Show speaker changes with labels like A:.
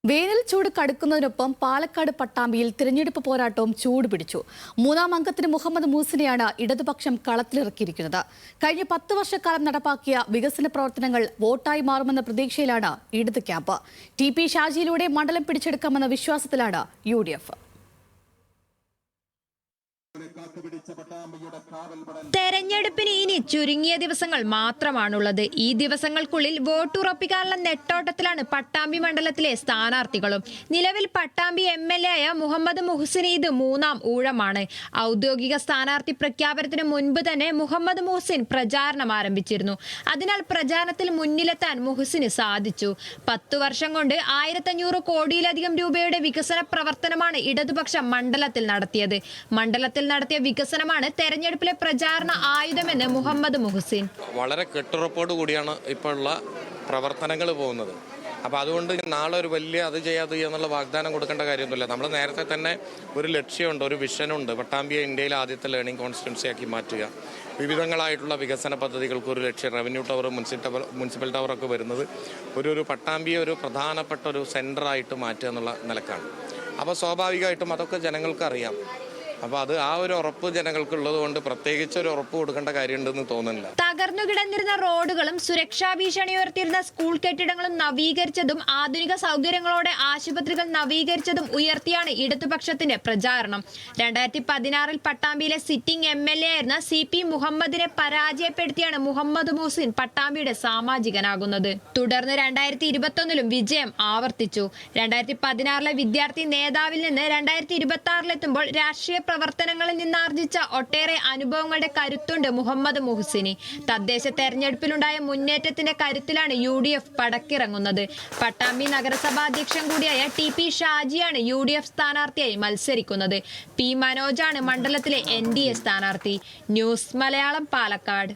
A: വേനൽ ചൂട് കടുക്കുന്നതിനൊപ്പം പാലക്കാട് പട്ടാമ്പിയിൽ തിരഞ്ഞെടുപ്പ് പോരാട്ടവും ചൂടുപിടിച്ചു. മൂന്നാം അംഗത്തിന് മുഹമ്മദ് മൂസിനെയാണ് ഇടതുപക്ഷം കളത്തിലിറക്കിയിരിക്കുന്നത്. കഴിഞ്ഞ 10 വർഷക്കാലം നടപ്പാക്കിയ വികസന പ്രവർത്തനങ്ങൾ വോട്ടായി മാറുമെന്ന പ്രതീക്ഷയിലാണ് ഇടത് ക്യാമ്പ്. TP ഷാജിയിലൂടെ മണ്ഡലം പിടിച്ചെടുക്കാമെന്ന വിശ്വാസത്തിലാണ് UDF.
B: തെരഞ്ഞെടുപ്പിന് ഇനി ചുരുങ്ങിയ ദിവസങ്ങൾ മാത്രമാണുള്ളത്. ഈ ദിവസങ്ങൾക്കുള്ളിൽ വോട്ടുറപ്പിക്കാനുള്ള നെട്ടോട്ടത്തിലാണ് പട്ടാമ്പി മണ്ഡലത്തിലെ സ്ഥാനാർത്ഥികളും. നിലവിൽ പട്ടാമ്പി MLA ആയ മുഹമ്മദ് മുഹ്സിന് ഇത് മൂന്നാം ഊഴമാണ്. ഔദ്യോഗിക സ്ഥാനാർത്ഥി പ്രഖ്യാപനത്തിന് മുൻപ് തന്നെ മുഹമ്മദ് മുഹ്സിൻ പ്രചാരണം ആരംഭിച്ചിരുന്നു. അതിനാൽ പ്രചാരണത്തിൽ മുന്നിലെത്താൻ മുഹ്സിന് സാധിച്ചു. 10 വർഷം കൊണ്ട് 1500 കോടിയിലധികം രൂപയുടെ വികസന പ്രവർത്തനമാണ് ഇടതുപക്ഷം മണ്ഡലത്തിൽ നടത്തിയത്. മണ്ഡലത്തിൽ നടത്തിയ വികസനമാണ് തെരഞ്ഞെടുപ്പിലെ പ്രചാരണ ആയുധമെന്ന് മുഹമ്മദ് മുഹ്സിൻ.
C: വളരെ കെട്ടുറപ്പോട് കൂടിയാണ് ഇപ്പോഴുള്ള പ്രവർത്തനങ്ങൾ പോകുന്നത്. അപ്പോൾ അതുകൊണ്ട് നാളെ ഒരു വലിയ അത് ചെയ്യാതെ എന്നുള്ള വാഗ്ദാനം കൊടുക്കേണ്ട കാര്യമൊന്നുമില്ല. നമ്മൾ നേരത്തെ തന്നെ ഒരു ലക്ഷ്യമുണ്ട്, ഒരു വിഷനുണ്ട്. പട്ടാമ്പിയെ ഇന്ത്യയിലെ ആദ്യത്തെ ലേണിംഗ് കോൺസ്റ്റിറ്റ്യുവൻസി ആക്കി മാറ്റുക. വിവിധങ്ങളായിട്ടുള്ള വികസന പദ്ധതികൾക്ക് ഒരു ലക്ഷ്യം, റവന്യൂ ടവർ, മുനിസിപ്പൽ ടവറൊക്കെ വരുന്നത് ഒരു പട്ടാമ്പിയെ ഒരു പ്രധാനപ്പെട്ട ഒരു സെൻറ്ററായിട്ട് മാറ്റുക എന്നുള്ള നിലക്കാണ്. അപ്പോൾ സ്വാഭാവികമായിട്ടും അതൊക്കെ ജനങ്ങൾക്ക് അറിയാം. അപ്പോൾ അത് ആ ഒരു ഉറപ്പ് ജനങ്ങൾക്കുള്ളത് കൊണ്ട് പ്രത്യേകിച്ച് ഒരു ഉറപ്പ് കൊടുക്കേണ്ട കാര്യമുണ്ടെന്ന് തോന്നുന്നില്ല.
B: തകർന്നു കിടന്നിരുന്ന റോഡുകളും സുരക്ഷാ ഭീഷണി ഉയർത്തിയിരുന്ന സ്കൂൾ കെട്ടിടങ്ങളും നവീകരിച്ചതും ആധുനിക സൗകര്യങ്ങളോടെ ആശുപത്രികൾ നവീകരിച്ചതും ഉയർത്തിയാണ് ഇടതുപക്ഷത്തിന്റെ പ്രചാരണം. 2016 പട്ടാമ്പിയിലെ സിറ്റിംഗ് MLA ആയിരുന്ന CP മുഹമ്മദിനെ പരാജയപ്പെടുത്തിയാണ് മുഹമ്മദ് മുഹ്സിൻ പട്ടാമ്പിയുടെ സാമാജികനാകുന്നത്. തുടർന്ന് 2021 വിജയം ആവർത്തിച്ചു. 2016 വിദ്യാർത്ഥി നേതാവിൽ നിന്ന് 2026 എത്തുമ്പോൾ രാഷ്ട്രീയ പ്രവർത്തനങ്ങളിൽ നിന്നാർജിച്ച ഒട്ടേറെ അനുഭവങ്ങളുടെ കരുത്തുണ്ട് മുഹമ്മദ് മുഹ്സിന്. തദ്ദേശ തെരഞ്ഞെടുപ്പിലുണ്ടായ മുന്നേറ്റത്തിന്റെ കരുത്തിലാണ് UDF പടക്കിറങ്ങുന്നത്. പട്ടാമ്പി നഗരസഭാ അധ്യക്ഷൻ കൂടിയായ TP ഷാജിയാണ് UDF സ്ഥാനാർത്ഥിയായി മത്സരിക്കുന്നത്. P മനോജാണ് മണ്ഡലത്തിലെ NDA സ്ഥാനാർത്ഥി. ന്യൂസ് മലയാളം, പാലക്കാട്.